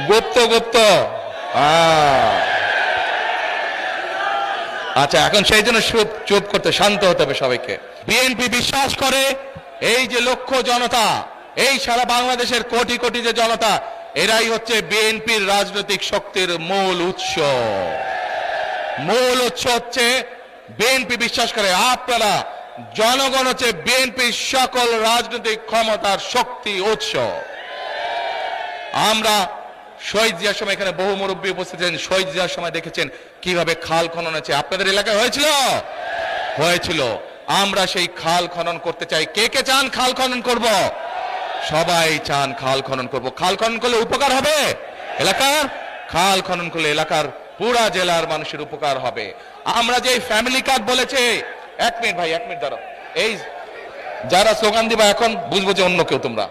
গুপ্ত গুপ্ত আচ্ছা, এখন সেই জন্য চুপ করতে, শান্ত হতে হবে সবাইকে। বিএনপি বিশ্বাস করে এই যে লক্ষ জনতা, এই সারা বাংলাদেশের কোটি কোটি যে জনতা, এরাই হচ্ছে বিএনপির রাজনৈতিক শক্তির মূল উৎস। মূল উৎস হচ্ছে বিএনপি বিশ্বাস করে আপনারা জনগণ হচ্ছে বিএনপির সকল রাজনৈতিক ক্ষমতার শক্তি উৎস। আমরা শহীদ জিয়ার সময় এখানে বহু মুরব্বী উপস্থিত ছিলেন, শহীদ জিয়ার সময় দেখেছেন কিভাবে খাল খনন হয়েছে। আপনাদের এলাকায় হয়েছিল। আমরা সেই খাল খনন করতে চাই। কে কে চান খাল খনন করব? সবাই চান খাল খনন করব। খাল খনন করলে উপকার হবে এলাকার, খাল খনন করলে এলাকার পুরা জেলার মানুষের উপকার হবে। আমরা যে ফ্যামিলি কার্ড বলেছে, এক মিনিট ভাই, এক মিনিট দাঁড়াও, এই যারা স্লোগান দিবা এখন বুঝবো যে অন্য কেউ তোমরা।